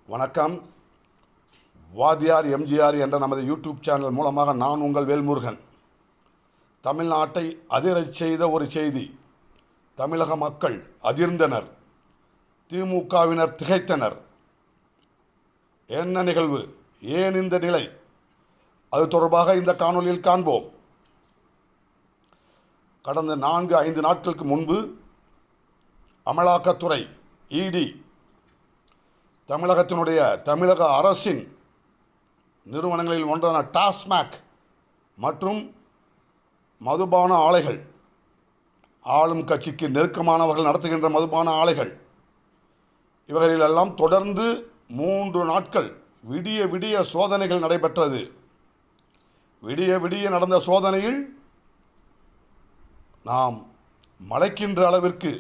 வணக்கம். வாத்தியார் எம்ஜிஆர் என்ற நமது யூடியூப் சேனல் மூலமாக நான் உங்கள் வேல்முருகன். தமிழ்நாட்டை அதிரச் செய்த ஒரு செய்தி. தமிழக மக்கள் அதிர்ந்தனர், திமுகவினர் திகைத்தனர். என்ன நிகழ்வு, ஏன் இந்த நிலை? அது தொடர்பாக இந்த காணொலியில் காண்போம். கடந்த 4-5 நாட்களுக்கு முன்பு அமலாக்கத்துறை இடி தமிழக அரசின் நிறுவனங்களில் ஒன்றான டாஸ்மாக் மற்றும் மதுபான ஆலைகள், ஆளும் கட்சிக்கு நெருக்கமானவர்கள் நடத்துகின்ற மதுபான ஆலைகள், இவர்களிலெல்லாம் தொடர்ந்து 3 நாட்கள் விடிய விடிய சோதனைகள் நடைபெற்றது. விடிய விடிய நடந்த சோதனையில் நாம் மலைக்கின்ற அளவிற்கு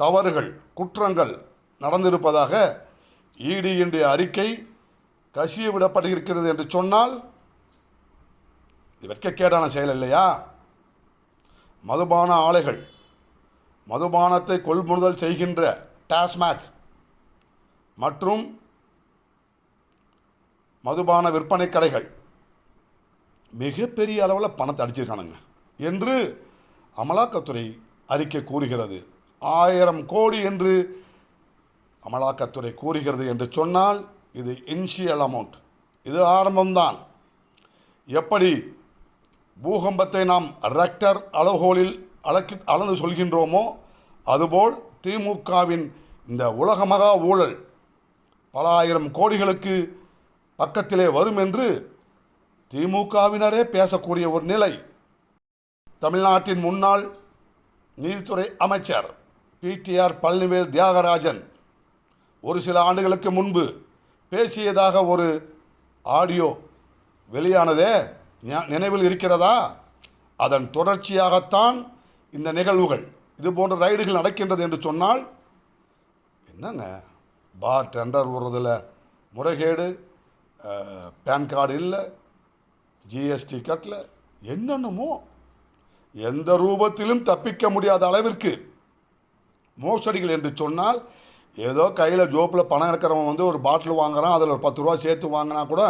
தவறுகள், குற்றங்கள் நடந்திருப்பதாக இடியினுடைய அறிக்கை கசிய விடப்பட்டிருக்கிறது என்று சொன்னால் இது வெட்கக்கேடான செயல் இல்லையா? மதுபான ஆலைகள், மதுபானத்தை கொள்முதல் செய்கின்ற டாஸ்மாக் மற்றும் மதுபான விற்பனை கடைகள் மிகப்பெரிய அளவில் பணத்தை அடிச்சிருக்கானுங்க என்று அமலாக்கத்துறை அறிக்கை கூறுகிறது. 1000 கோடி என்று அமலாக்கத்துறை கூறுகிறது என்று சொன்னால் இது இனிஷியல் அமௌண்ட், இது ஆரம்பம்தான். எப்படி பூகம்பத்தை நாம் ரெக்டர் அளவுகோலில் அளந்து சொல்கின்றோமோ அதுபோல் திமுகவின் இந்த உலகமகா ஊழல் பல 1000 கோடிகளுக்கு பக்கத்திலே வரும் என்று திமுகவினரே பேசக்கூடிய ஒரு நிலை. தமிழ்நாட்டின் முன்னாள் நீதித்துறை அமைச்சர் பிடிஆர் பழனிவேல் தியாகராஜன் ஒரு சில ஆண்டுகளுக்கு முன்பு பேசியதாக ஒரு ஆடியோ வெளியானதே நினைவில் இருக்கிறதா? அதன் தொடர்ச்சியாகத்தான் இந்த நிகழ்வுகள், இது போன்ற ரைடுகள் நடக்கின்றது என்று சொன்னால் என்னங்க, பார் டெண்டர் விடுறதில் முறைகேடு, பேன் கார்டு இல்லை, ஜிஎஸ்டி கட்டல, என்னென்னமோ எந்த ரூபத்திலும் தப்பிக்க முடியாத அளவிற்கு மோசடிகள் என்று சொன்னால், ஏதோ கையில் ஜோப்பில் பணம் இருக்கிறவன் ஒரு பாட்டில் வாங்குகிறான், அதில் ஒரு 10 ரூபா சேர்த்து வாங்கினா கூட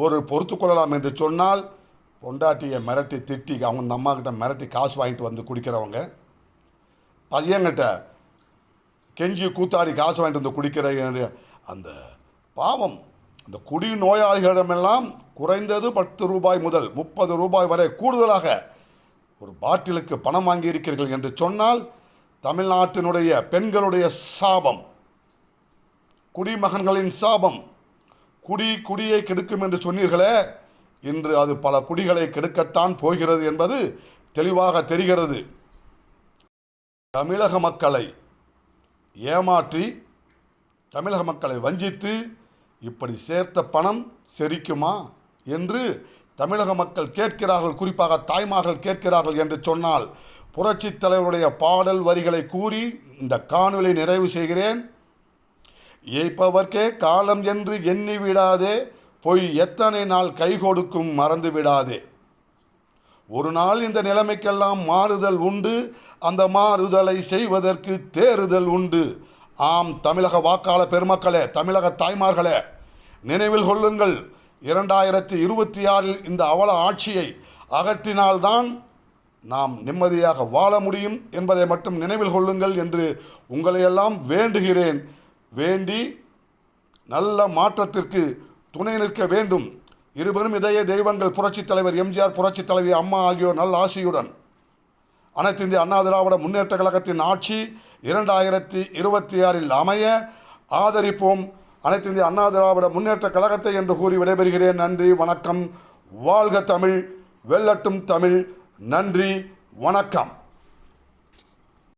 ஒரு பொறுத்து கொள்ளலாம் என்று சொன்னால், பொண்டாட்டியை மிரட்டி திட்டி அவங்க அம்மாக்கிட்ட மிரட்டி காசு வாங்கிட்டு வந்து குடிக்கிறவங்க, பையன்கிட்ட கெஞ்சி கூத்தாடி காசு வாங்கிட்டு வந்து குடிக்கிற அந்த பாவம், அந்த குடி நோயாளிகளிடமெல்லாம் குறைந்தது 10 ரூபாய் முதல் 30 ரூபாய் வரை கூடுதலாக ஒரு பாட்டிலுக்கு பணம் வாங்கியிருக்கிறீர்கள் என்று சொன்னால் தமிழ்நாட்டினுடைய பெண்களுடைய சாபம், குடிமகன்களின் சாபம். குடியை கெடுக்கும் என்று சொன்னீர்களே, இன்று அது பல குடிகளை கெடுக்கத்தான் போகிறது என்பது தெளிவாக தெரிகிறது. தமிழக மக்களை ஏமாற்றி, தமிழக மக்களை வஞ்சித்து இப்படி சேர்த்த பணம் செரிக்குமா என்று தமிழக மக்கள் கேட்கிறார்கள், குறிப்பாக தாய்மார்கள் கேட்கிறார்கள் என்று சொன்னால், புரட்சித் தலைவருடைய பாடல் வரிகளை கூறி இந்த காணொளி நிறைவு செய்கிறேன். ஏய்ப்பவர்க்கே காலம் என்று எண்ணி விடாதே, பொய் எத்தனை நாள் கை கொடுக்கும் மறந்து விடாதே. ஒரு நாள் இந்த நிலைமைக்கெல்லாம் மாறுதல் உண்டு, அந்த மாறுதலை செய்வதற்கு தேறுதல் உண்டு. ஆம், தமிழக வாக்காளர் பெருமக்களே, தமிழக தாய்மார்களே, நினைவில் கொள்ளுங்கள், 2026 இந்த அவல ஆட்சியை அகற்றினால்தான் நாம் நிம்மதியாக வாழ முடியும் என்பதை மட்டும் நினைவில் கொள்ளுங்கள் என்று உங்களையெல்லாம் வேண்டுகிறேன். வேண்டி நல்ல மாற்றத்திற்கு துணை நிற்க வேண்டும். இருவரும் இதய தெய்வங்கள் புரட்சித் தலைவர் எம்ஜிஆர், புரட்சித் தலைவி அம்மா ஆகியோர் நல்ல ஆசியுடன் அனைத்து இந்திய அண்ணா திராவிட முன்னேற்ற கழகத்தின் ஆட்சி 2026 அமைய ஆதரிப்போம். அனைத்து இந்திய அண்ணா திராவிட முன்னேற்ற கழகத்தை என்று கூறி விடைபெறுகிறேன். நன்றி, வணக்கம். வாழ்க தமிழ், வெல்லட்டும் தமிழ். நன்றி, வணக்கம்.